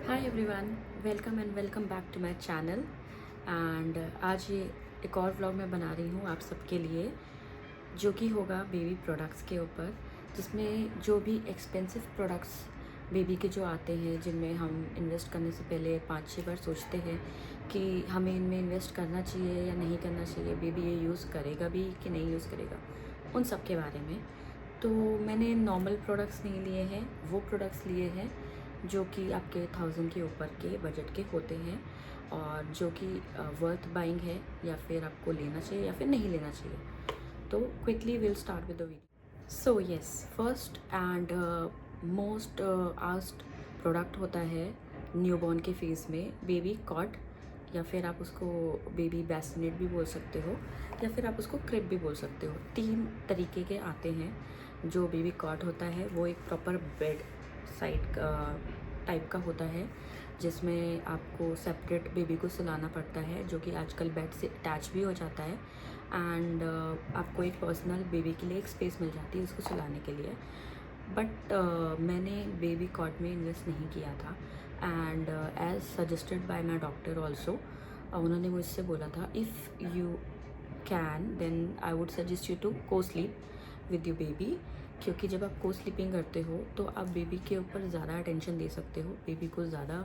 Hi everyone, welcome back to my channel. And आज ये एक और व्लॉग मैं बना रही हूँ आप सबके लिए, जो कि होगा बेबी प्रोडक्ट्स के ऊपर, जिसमें जो भी एक्सपेंसिव प्रोडक्ट्स बेबी के जो आते हैं, जिनमें हम इन्वेस्ट करने से पहले 5-6 बार सोचते हैं कि हमें इनमें इन्वेस्ट करना चाहिए या नहीं करना चाहिए, बेबी ये यूज़ करेगा भी कि नहीं यूज़ करेगा, उन सब के बारे में। तो मैंने नॉर्मल प्रोडक्ट्स नहीं लिए हैं, वो प्रोडक्ट्स लिए हैं जो कि आपके 1000 के ऊपर के बजट के होते हैं और जो कि वर्थ बाइंग है, या फिर आपको लेना चाहिए या फिर नहीं लेना चाहिए। तो quickly will start with the video. So yes, first and most asked product होता है न्यूबॉर्न के फेज़ में बेबी कॉट, या फिर आप उसको बेबी बैसिनेट भी बोल सकते हो, या फिर आप उसको क्रिब भी बोल सकते हो। 3 तरीके के आते हैं। जो बेबी कॉट होता है वो एक प्रॉपर बेड साइड का टाइप का होता है, जिसमें आपको सेपरेट बेबी को सुलाना पड़ता है, जो कि आजकल बेड से अटैच भी हो जाता है। एंड आपको एक पर्सनल बेबी के लिए एक स्पेस मिल जाती है उसको सुलाने के लिए। बट मैंने बेबी कॉट में इन्वेस्ट नहीं किया था, and as suggested by my doctor also, उन्होंने मुझसे बोला था if you can then I would suggest you to को स्लीप विद योर बेबी, क्योंकि जब आप को स्लीपिंग करते हो तो आप बेबी के ऊपर ज़्यादा अटेंशन दे सकते हो, बेबी को ज़्यादा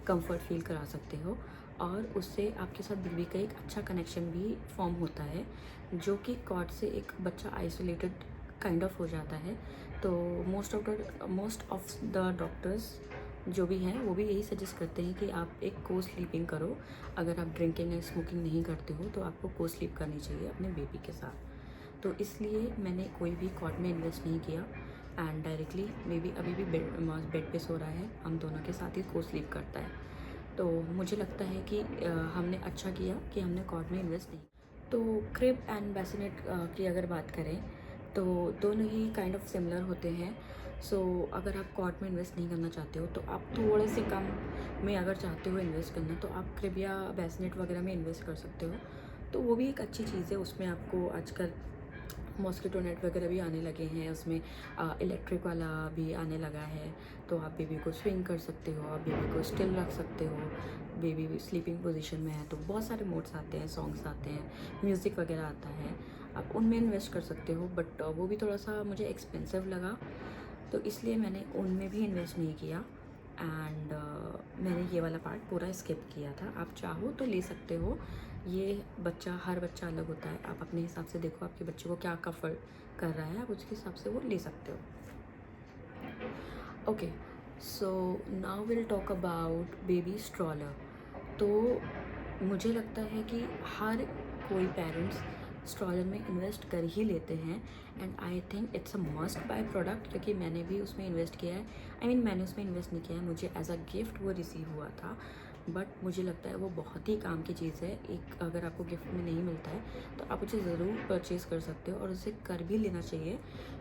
कंफर्ट फील करा सकते हो, और उससे आपके साथ बेबी का एक अच्छा कनेक्शन भी फॉर्म होता है, जो कि कॉट से एक बच्चा आइसोलेटेड काइंड ऑफ हो जाता है। तो मोस्ट ऑफ द डॉक्टर्स जो भी हैं वो भी यही सजेस्ट करते हैं कि आप एक को स्लीपिंग करो। अगर आप ड्रिंकिंग या स्मोकिंग नहीं करते हो तो आपको को स्लीप करनी चाहिए अपने बेबी के साथ। तो इसलिए मैंने कोई भी कॉट में इन्वेस्ट नहीं किया, एंड डायरेक्टली बेबी अभी भी बेड पे सो रहा है, हम दोनों के साथ ही को स्लीप करता है। तो मुझे लगता है कि हमने अच्छा किया कि हमने कॉट में इन्वेस्ट नहीं। तो क्रिब एंड बैसिनेट की अगर बात करें तो दोनों ही काइंड ऑफ सिमिलर होते हैं। सो अगर आप कॉट में इन्वेस्ट नहीं करना चाहते हो तो आप थोड़े से कम में अगर चाहते हो इन्वेस्ट करना, तो आप क्रिब या बैसिनेट वगैरह में इन्वेस्ट कर सकते हो। तो वो भी एक अच्छी चीज़ है। उसमें आपको आजकल मॉस्किटो नेट वगैरह भी आने लगे हैं, उसमें इलेक्ट्रिक वाला भी आने लगा है। तो आप बेबी को स्विंग कर सकते हो, आप बेबी को स्टिल रख सकते हो, बेबी स्लीपिंग पोजीशन में है तो बहुत सारे मोड्स आते हैं, सॉन्ग्स आते हैं, म्यूज़िक वगैरह आता है, आप उनमें इन्वेस्ट कर सकते हो। बट वो भी थोड़ा सा मुझे एक्सपेंसिव लगा, तो इसलिए मैंने उनमें भी इन्वेस्ट नहीं किया। एंड मैंने ये वाला पार्ट पूरा स्किप किया था। आप चाहो तो ले सकते हो, ये हर बच्चा अलग होता है, आप अपने हिसाब से देखो आपके बच्चे को क्या कफर कर रहा है, आप उसके हिसाब से वो ले सकते हो। Okay, so now will talk about baby stroller. तो मुझे लगता है कि हर कोई पेरेंट्स स्ट्रॉलर में इन्वेस्ट कर ही लेते हैं, and I think it's a must by product, क्योंकि मैंने भी उसमें इन्वेस्ट किया है। मैंने उसमें इन्वेस्ट नहीं किया है, मुझे एज अ गिफ्ट वो रिसीव हुआ था, बट मुझे लगता है वो बहुत ही काम की चीज़ है। एक अगर आपको गिफ्ट में नहीं मिलता है तो आप उसे ज़रूर परचेज़ कर सकते हो, और उसे कर भी लेना चाहिए,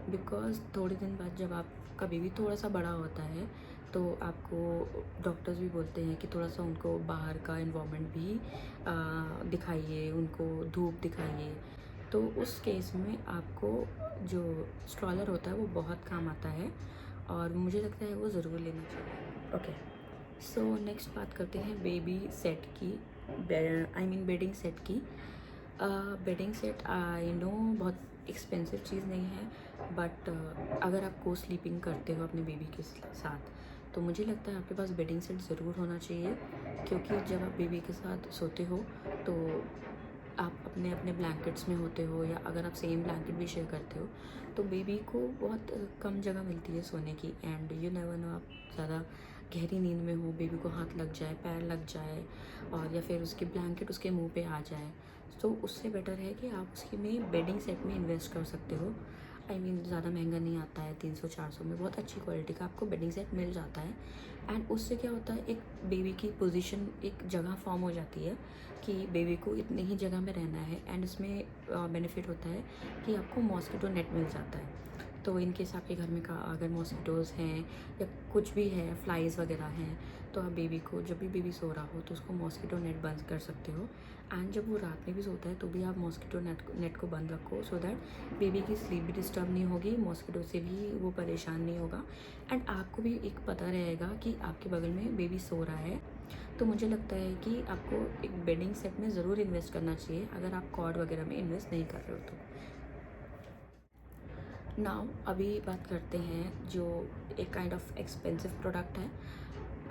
बिकॉज़ थोड़े दिन बाद जब आपका बेबी थोड़ा सा बड़ा होता है तो आपको डॉक्टर्स भी बोलते हैं कि थोड़ा सा उनको बाहर का इन्वायरमेंट भी दिखाइए, उनको धूप दिखाइए। तो उस केस में आपको जो स्ट्रॉलर होता है वो बहुत काम आता है, और मुझे लगता है वो ज़रूर लेना चाहिए। ओके, सो नेक्स्ट बात करते हैं बेबी सेट की, बेडिंग सेट की। बेडिंग सेट आई नो बहुत एक्सपेंसिव चीज़ नहीं है, बट अगर आप को स्लीपिंग करते हो अपने बेबी के साथ तो मुझे लगता है आपके पास बेडिंग सेट ज़रूर होना चाहिए, क्योंकि जब आप बेबी के साथ सोते हो तो आप अपने अपने ब्लैंकेट्स में होते हो, या अगर आप सेम ब्लैंकेट भी शेयर करते हो तो बेबी को बहुत कम जगह मिलती है सोने की, एंड यू नेवर नो आप ज़्यादा गहरी नींद में हो, बेबी को हाथ लग जाए, पैर लग जाए, और या फिर उसकी ब्लैंकेट उसके मुंह पे आ जाए। तो उससे बेटर है कि आप उसकी में बेडिंग सेट में इन्वेस्ट कर सकते हो। ज़्यादा महंगा नहीं आता है, 300-400 में बहुत अच्छी क्वालिटी का आपको बेडिंग सेट मिल जाता है। एंड उससे क्या होता है, एक बेबी की पोजीशन, एक जगह फॉर्म हो जाती है कि बेबी को इतनी ही जगह में रहना है, एंड इसमें बेनिफिट होता है कि आपको मॉस्किटो नेट मिल जाता है। तो इन केस आपके घर में का अगर मॉस्किटोज़ हैं या कुछ भी है, फ्लाइज़ वगैरह हैं, तो आप बेबी को जब भी बेबी सो रहा हो तो उसको मॉस्किटो नेट बंद कर सकते हो। एंड जब वो रात में भी सोता है तो भी आप मॉस्किटो नेट को बंद रखो, सो दैट बेबी की स्लीप भी डिस्टर्ब नहीं होगी, मॉस्किटो से भी वो परेशान नहीं होगा, एंड आपको भी एक पता रहेगा कि आपके बगल में बेबी सो रहा है। तो मुझे लगता है कि आपको एक बेडिंग सेट में ज़रूर इन्वेस्ट करना चाहिए अगर आप कॉर्ड वगैरह में इन्वेस्ट नहीं कर रहे हो तो। नाउ अभी बात करते हैं जो एक काइंड ऑफ एक्सपेंसिव प्रोडक्ट है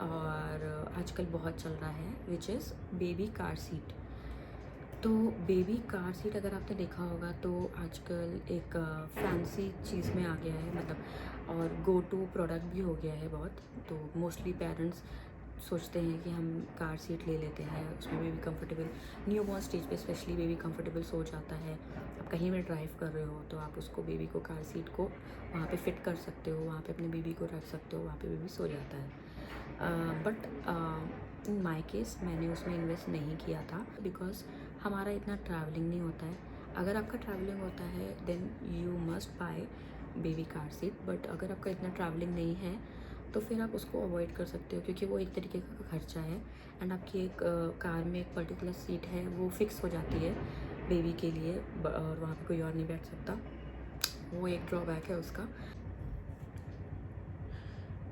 और आजकल बहुत चल रहा है, which is baby car seat. तो बेबी कार सीट अगर आपने देखा होगा तो आजकल एक फैंसी चीज़ में आ गया है, मतलब और गो टू प्रोडक्ट भी हो गया है बहुत। तो मोस्टली पेरेंट्स सोचते हैं कि हम कार सीट ले लेते हैं, उसमें baby comfortable, new born stage पे स्पेशली बेबी कंफर्टेबल सो जाता है। आप कहीं भी ड्राइव कर रहे हो तो आप उसको बेबी को कार सीट को वहाँ पे फिट कर सकते हो, वहाँ पे अपने बेबी को रख सकते हो, वहाँ पे बेबी सो जाता है। बट इन माई केस मैंने उसमें इन्वेस्ट नहीं किया था बिकॉज हमारा इतना ट्रैवलिंग नहीं होता है। अगर आपका ट्रैवलिंग होता है then you must buy baby car seat, but अगर आपका इतना ट्रैवलिंग नहीं है तो फिर आप उसको अवॉइड कर सकते हो, क्योंकि वो एक तरीके का खर्चा है एंड आपकी एक कार में एक पर्टिकुलर सीट है वो फिक्स हो जाती है बेबी के लिए और वहाँ पे कोई और नहीं बैठ सकता, वो एक ड्रॉबैक है उसका।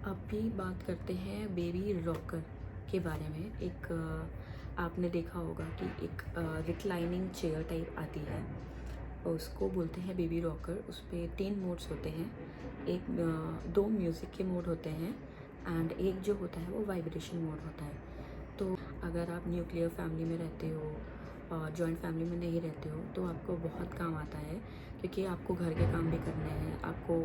अब भी बात करते हैं बेबी रॉकर के बारे में। एक आपने देखा होगा कि एक रिक्लाइनिंग चेयर टाइप आती है, उसको बोलते हैं बेबी रॉकर। उस पर 3 मोड्स होते हैं, एक 2 म्यूज़िक के मोड होते हैं एंड एक जो होता है वो वाइब्रेशन मोड होता है। तो अगर आप न्यूक्लियर फैमिली में रहते हो और जॉइंट फैमिली में नहीं रहते हो तो आपको बहुत काम आता है, क्योंकि आपको घर के काम भी करने हैं, आपको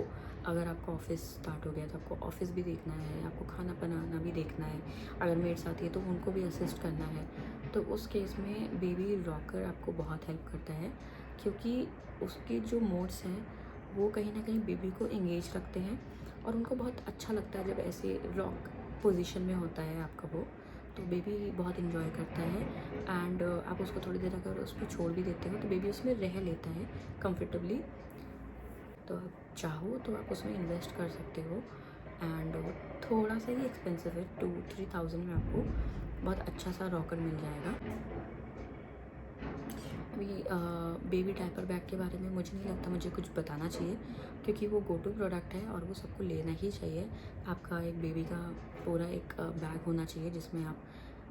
अगर आपका ऑफिस स्टार्ट हो गया तो आपको ऑफिस भी देखना है, आपको खाना बनाना भी देखना है, अगर मेड्स आती है तो उनको भी असिस्ट करना है। तो उस केस में बेबी रॉकर आपको बहुत हेल्प करता है, क्योंकि उसके जो मोड्स हैं वो कहीं ना कहीं बेबी को एंगेज रखते हैं और उनको बहुत अच्छा लगता है जब ऐसे रॉक पोजीशन में होता है आपका वो, तो बेबी बहुत इन्जॉय करता है। एंड आप उसको थोड़ी देर अगर उस पर छोड़ भी देते हो तो बेबी उसमें रह लेता है कंफर्टेबली। तो आप चाहो तो आप उसमें इन्वेस्ट कर सकते हो एंड थोड़ा सा ही एक्सपेंसिव है, 2-3 थाउजेंड में आपको बहुत अच्छा सा रॉकर मिल जाएगा। अभी बेबी डायपर बैग के बारे में मुझे नहीं लगता मुझे कुछ बताना चाहिए, क्योंकि वो गो टू प्रोडक्ट है और वो सबको लेना ही चाहिए। आपका एक बेबी का पूरा एक बैग होना चाहिए जिसमें आप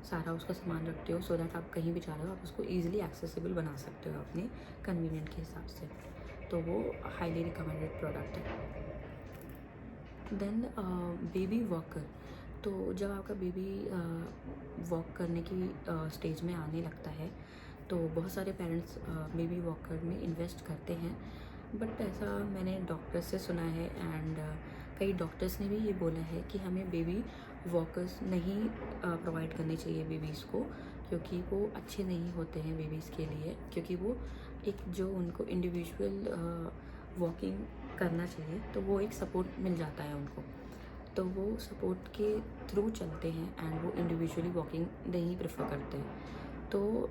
सारा उसका सामान रखते हो, सो दैट आप कहीं भी जा रहे हो आप उसको ईजिली एक्सेसिबल बना सकते हो अपने कन्वीनियंट के हिसाब से। तो वो हाईली रिकमेंडेड प्रोडक्ट है। Then baby walker. तो जब आपका बेबी वॉक करने की स्टेज में आने लगता है तो बहुत सारे पेरेंट्स बेबी वॉकर में इन्वेस्ट करते हैं, बट ऐसा मैंने डॉक्टर से सुना है एंड कई डॉक्टर्स ने भी ये बोला है कि हमें बेबी वॉकर्स नहीं प्रोवाइड करने चाहिए बेबीज़ को, क्योंकि वो अच्छे नहीं होते हैं बेबीज़ के लिए, क्योंकि वो एक जो उनको इंडिविजुअल वॉकिंग करना चाहिए तो वो एक सपोर्ट मिल जाता है उनको, तो वो सपोर्ट के थ्रू चलते हैं एंड वो इंडिविजुअली वॉकिंग नहीं प्रेफर करते हैं, तो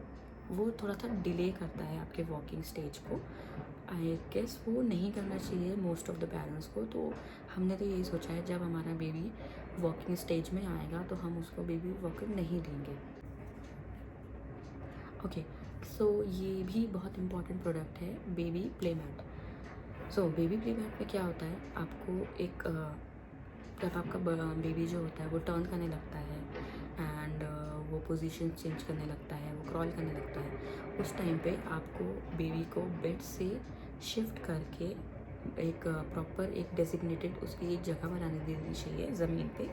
वो थोड़ा सा डिले करता है आपके वॉकिंग स्टेज को। आई गेस वो नहीं करना चाहिए मोस्ट ऑफ द पेरेंट्स को। तो हमने तो यही सोचा है जब हमारा बेबी वॉकिंग स्टेज में आएगा तो हम उसको बेबी वॉकर नहीं देंगे। ओके, सो ये भी बहुत इम्पॉर्टेंट प्रोडक्ट है baby play mat. So baby play mat में क्या होता है, आपको एक जब आपका बेबी जो होता है वो टर्न करने लगता है एंड वो पोजीशन चेंज करने लगता है, वो क्रॉल करने लगता है, उस टाइम पे आपको बेबी को बेड से शिफ्ट करके एक प्रॉपर एक डेसिग्नेटेड उसकी एक जगह बनाने देनी चाहिए ज़मीन पे,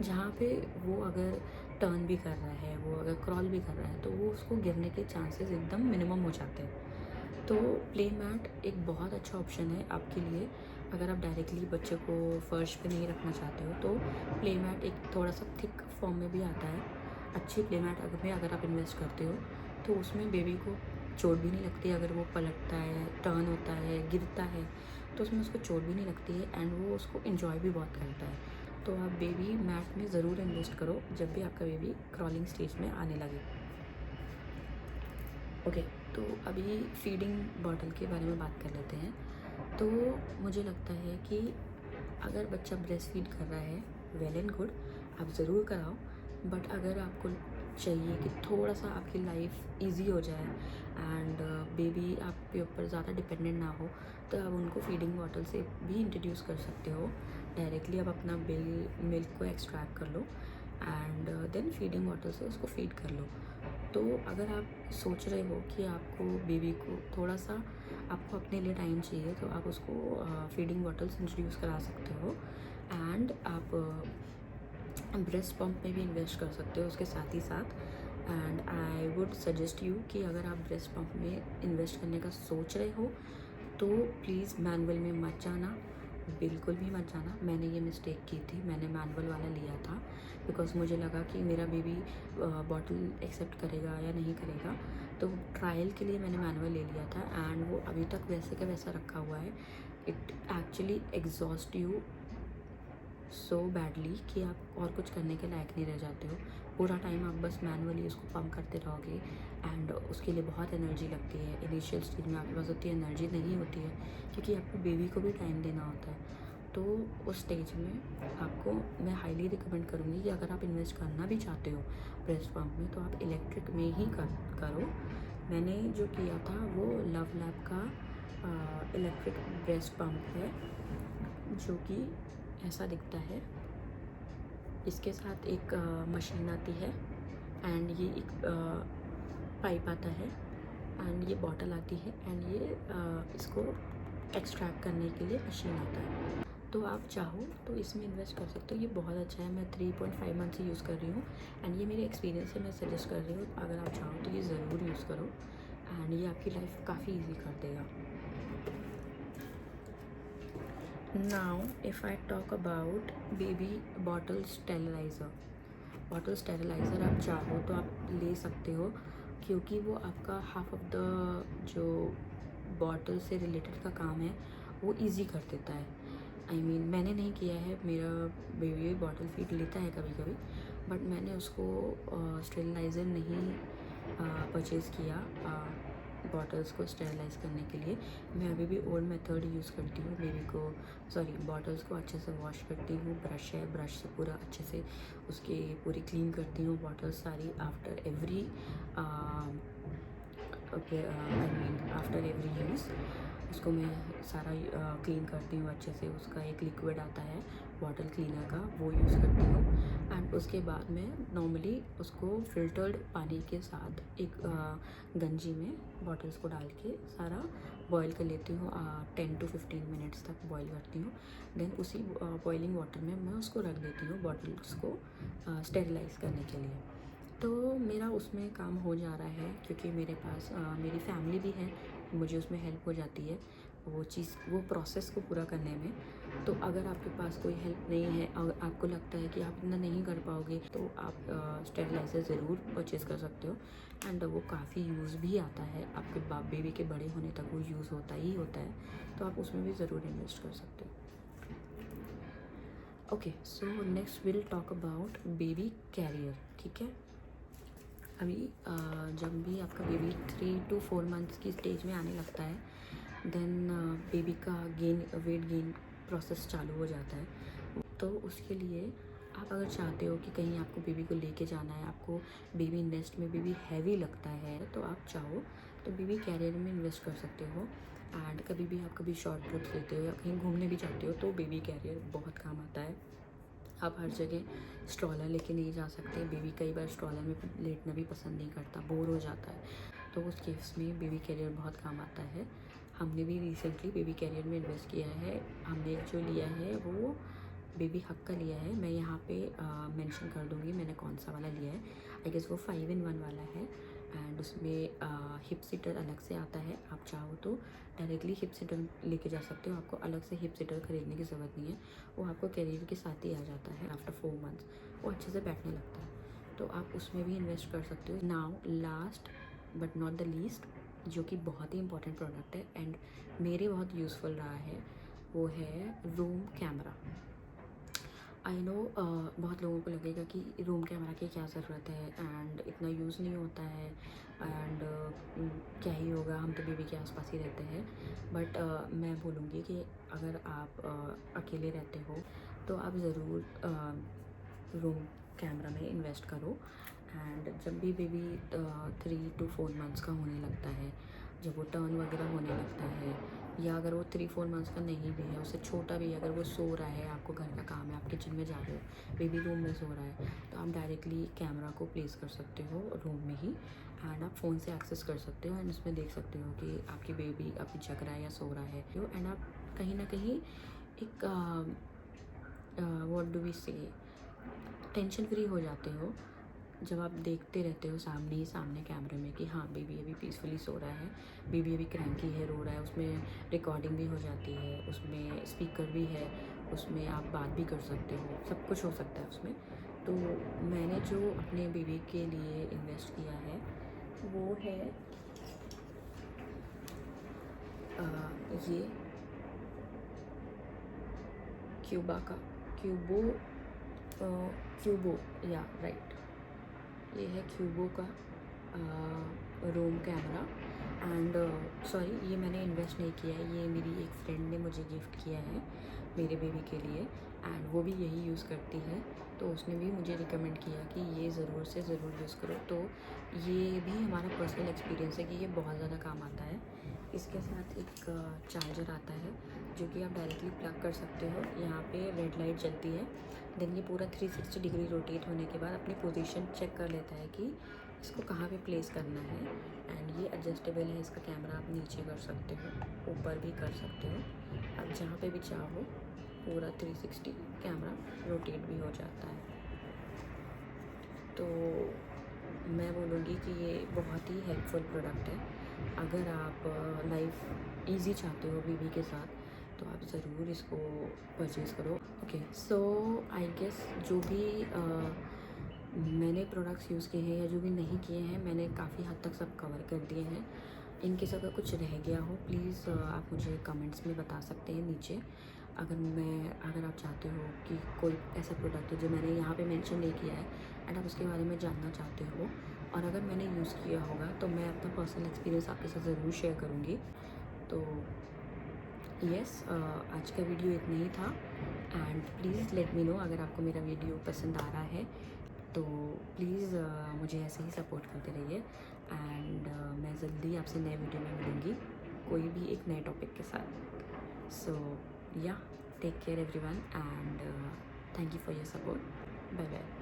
जहाँ पे वो अगर टर्न भी कर रहा है, वो अगर क्रॉल भी कर रहा है तो वो उसको गिरने के चांसेस एकदम मिनिमम हो जाते हैं। तो प्ले मैट एक बहुत अच्छा ऑप्शन है आपके लिए। अगर आप डायरेक्टली बच्चे को फर्श पे नहीं रखना चाहते हो तो प्ले मैट एक थोड़ा सा थिक फॉर्म में भी आता है। अच्छी प्ले मैट अगर आप इन्वेस्ट करते हो तो उसमें बेबी को चोट भी नहीं लगती, अगर वो पलटता है, टर्न होता है, गिरता है तो उसमें उसको चोट भी नहीं लगती है एंड वो उसको इन्जॉय भी बहुत करता है। तो आप बेबी मैट में ज़रूर इन्वेस्ट करो जब भी आपका बेबी क्रॉलिंग स्टेज में आने लगे। ओके, तो अभी फीडिंग बॉटल के बारे में बात कर लेते हैं। तो मुझे लगता है कि अगर बच्चा ब्रेस्ट फीड कर रहा है, वेल एंड गुड, आप ज़रूर कराओ। बट अगर आपको चाहिए कि थोड़ा सा आपकी लाइफ इजी हो जाए एंड बेबी आपके ऊपर ज़्यादा डिपेंडेंट ना हो, तो आप उनको फीडिंग बॉटल से भी इंट्रोड्यूस कर सकते हो। डायरेक्टली आप अपना मिल्क को एक्सट्रैक्ट कर लो एंड देन फीडिंग बॉटल से उसको फीड कर लो। तो अगर आप सोच रहे हो कि आपको बेबी को थोड़ा सा आपको अपने लिए टाइम चाहिए, तो आप उसको फीडिंग बॉटल्स इंट्रोड्यूस करा सकते हो एंड आप ब्रेस्ट पंप में भी इन्वेस्ट कर सकते हो उसके साथ ही साथ। And I would suggest you कि अगर आप ब्रेस्ट पंप में इन्वेस्ट करने का सोच रहे हो तो प्लीज़ मैनुअल में मत जाना, बिल्कुल भी मत जाना। मैंने ये मिस्टेक की थी, मैंने मैनुअल वाला लिया था बिकॉज़ मुझे लगा कि मेरा बेबी बॉटल एक्सेप्ट करेगा या नहीं करेगा। तो ट्रायल के लिए मैंने मैनुअल ले लिया था एंड वो अभी तक वैसे का वैसा रखा हुआ है। It actually exhaust you so badly कि आप और कुछ करने के लायक नहीं रह जाते हो। पूरा टाइम आप बस मैनुअली उसको पंप करते रहोगे एंड उसके लिए बहुत एनर्जी लगती है। इनिशियल स्टेज में आपके पास उतनी एनर्जी नहीं होती है क्योंकि आपको बेबी को भी टाइम देना होता है। तो उस स्टेज में आपको मैं हाईली रिकमेंड करूँगी कि अगर आप इन्वेस्ट करना भी चाहते हो ब्रेस्ट पंप में, तो आप इलेक्ट्रिक में ही करो। मैंने जो किया था वो लव लैब का इलेक्ट्रिक ब्रेस्ट पंप है, जो कि ऐसा दिखता है। इसके साथ एक मशीन आती है एंड ये एक पाइप आता है एंड ये बॉटल आती है एंड ये इसको एक्सट्रैक्ट करने के लिए मशीन आता है। तो आप चाहो तो इसमें इन्वेस्ट कर सकते हो। ये बहुत अच्छा है, मैं 3.5 मंथ से यूज़ कर रही हूँ एंड ये मेरे एक्सपीरियंस से मैं सजेस्ट कर रही हूँ। अगर आप चाहो तो ये ज़रूर यूज़ करो एंड ये आपकी लाइफ काफ़ी ईजी कर देगा। Now if I talk about baby bottle sterilizer, bottle sterilizer आप चाहो तो आप ले सकते हो क्योंकि वो आपका हाफ ऑफ द जो बॉटल से रिलेटेड का काम है वो इजी कर देता है। आई मीन मैंने नहीं किया है, मेरा बेबी बॉटल फीड लेता है कभी कभी, बट मैंने उसको स्टेरिलाइज़र नहीं परचेज़ किया बॉटल्स को स्टेरिलाइज़ करने के लिए। मैं अभी भी ओल्ड मेथड यूज़ करती हूँ। बेबी को बॉटल्स को अच्छे से वॉश करती हूँ, ब्रश है, ब्रश से पूरा अच्छे से उसकी पूरी क्लीन करती हूँ बॉटल्स सारी after every after every use. उसको मैं सारा क्लीन करती हूँ अच्छे से। उसका एक लिक्विड आता है बॉटल क्लीनर का, वो यूज़ करती हूँ एंड उसके बाद मैं नॉर्मली उसको फ़िल्टर्ड पानी के साथ एक गंजी में बॉटल्स को डाल के सारा बॉईल कर लेती हूँ। 10 to 15 मिनट्स तक बॉईल करती हूँ। देन उसी बॉइलिंग वाटर में मैं उसको रख देती हूँ बॉटल्स को स्टेरिलाइज़ करने के लिए। तो मेरा उसमें काम हो जा रहा है क्योंकि मेरे पास मेरी फैमिली भी है, मुझे उसमें हेल्प हो जाती है वो प्रोसेस को पूरा करने में। तो अगर आपके पास कोई हेल्प नहीं है और आपको लगता है कि आप इतना नहीं कर पाओगे, तो आप स्टेरिलाइज़र ज़रूर परचेज़ कर सकते हो एंड वो काफ़ी यूज़ भी आता है। आपके बेबी के बड़े होने तक वो यूज़ होता ही होता है, तो आप उसमें भी ज़रूर इन्वेस्ट कर सकते हो। Okay, so next will talk about baby carrier. ठीक है, अभी जब भी आपका बेबी 3 to 4 मंथ्स की स्टेज में आने लगता है, देन बेबी का वेट गेन प्रोसेस चालू हो जाता है। तो उसके लिए आप अगर चाहते हो कि कहीं आपको बेबी को लेके जाना है, आपको बेबी नेस्ट में बेबी हैवी लगता है, तो आप चाहो तो बेबी कैरियर में इन्वेस्ट कर सकते हो। एंड कभी भी आप कभी शॉर्ट ट्रिप्स लेते हो या कहीं घूमने भी जाते हो तो बेबी कैरियर बहुत काम आता है। आप हर जगह स्ट्रॉलर लेके नहीं जा सकते। बेबी कई बार स्ट्रॉलर में लेटना भी पसंद नहीं करता, बोर हो जाता है, तो उस केस में बेबी कैरियर बहुत काम आता है। हमने भी रिसेंटली बेबी कैरियर में इन्वेस्ट किया है। हमने जो लिया है वो बेबी हक का लिया है। मैं यहाँ पे मेंशन कर दूँगी मैंने कौन सा वाला लिया है। आई गेस वो 5-in-1 वाला है एंड उसमें हिप सीटर अलग से आता है। आप चाहो तो डायरेक्टली हिप सीटर लेके जा सकते हो, आपको अलग से हिप सीटर खरीदने की ज़रूरत नहीं है। वो आपको कैरियर के साथ ही आ जाता है आफ्टर 4 मंथ्स, वो अच्छे से बैठने लगता है, तो आप उसमें भी इन्वेस्ट कर सकते हो। Now last but not the least, जो कि बहुत ही इंपॉर्टेंट प्रोडक्ट है एंड मेरे बहुत यूज़फुल रहा है, वो है रूम कैमरा। आई नो बहुत लोगों को लगेगा कि रूम कैमरा की क्या ज़रूरत है एंड इतना यूज़ नहीं होता है एंड क्या ही होगा, हम तो बेबी के आसपास ही रहते हैं। बट मैं बोलूँगी कि अगर आप अकेले रहते हो तो आप ज़रूर रूम कैमरा में इन्वेस्ट करो। एंड जब भी बेबी 3 to 4 मंथ्स का होने लगता है, जब वो टर्न वगैरह होने लगता है, या अगर वो 3-4 मंथ्स का नहीं भी है, उससे छोटा भी है, अगर वो सो रहा है, आपको घर का काम है, आप किचन में जा रहे हो, बेबी रूम में सो रहा है, तो आप डायरेक्टली कैमरा को प्लेस कर सकते हो रूम में ही एंड आप फ़ोन से एक्सेस कर सकते हो एंड उसमें देख सकते हो कि आपकी बेबी अभी जग रहा है या सो रहा है। एंड आप कहीं ना कहीं एक व्हाट डू वी से टेंशन फ्री हो जाते हो जब आप देखते रहते हो सामने ही सामने कैमरे में कि हाँ बेबी अभी पीसफुली सो रहा है, बेबी अभी क्रैंकी है, रो रहा है। उसमें रिकॉर्डिंग भी हो जाती है, उसमें स्पीकर भी है, उसमें आप बात भी कर सकते हो, सब कुछ हो सकता है उसमें। तो मैंने जो अपने बेबी के लिए इन्वेस्ट किया है वो है ये क्यूबो या राइट, ये है क्यूबो का रूम कैमरा। एंड सॉरी, ये मैंने इन्वेस्ट नहीं किया है, ये मेरी एक फ्रेंड ने मुझे गिफ्ट किया है मेरे बेबी के लिए एंड वो भी यही यूज़ करती है, तो उसने भी मुझे रिकमेंड किया कि ये ज़रूर से ज़रूर यूज़ करो। तो ये भी हमारा पर्सनल एक्सपीरियंस है कि ये बहुत ज़्यादा काम आता है। इसके साथ एक चार्जर आता है जो कि आप डायरेक्टली प्लग कर सकते हो, यहाँ पे रेड लाइट जलती है, देन ये पूरा 360 डिग्री रोटेट होने के बाद अपनी पोजीशन चेक कर लेता है कि इसको कहाँ पे प्लेस करना है। एंड ये एडजस्टेबल है, इसका कैमरा आप नीचे कर सकते हो, ऊपर भी कर सकते हो, आप जहाँ पे भी चाहो पूरा 360 कैमरा रोटेट भी हो जाता है। तो मैं बोलूँगी कि ये बहुत ही हेल्पफुल प्रोडक्ट है। अगर आप लाइफ इजी चाहते हो बेबी के साथ तो आप ज़रूर इसको परचेज़ करो। ओके, सो आई गेस जो भी मैंने प्रोडक्ट्स यूज़ किए हैं या जो भी नहीं किए हैं, मैंने काफ़ी हद तक सब कवर कर दिए हैं। इनकेस अगर कुछ रह गया हो प्लीज़ आप मुझे कमेंट्स में बता सकते हैं नीचे। अगर आप चाहते हो कि कोई ऐसा प्रोडक्ट है जो मैंने यहाँ पे मेंशन नहीं किया है एंड आप उसके बारे में जानना चाहते हो और अगर मैंने यूज़ किया होगा तो मैं अपना पर्सनल एक्सपीरियंस आपके साथ ज़रूर शेयर करूँगी। तो यस, आज का वीडियो इतना ही था and please let me know अगर आपको मेरा वीडियो पसंद आ रहा है तो प्लीज़ मुझे ऐसे ही सपोर्ट करते रहिए एंड मैं जल्दी आपसे नए वीडियो में मिलूँगी कोई भी एक नए टॉपिक के साथ। So yeah, take care everyone and thank you for your support. Bye bye.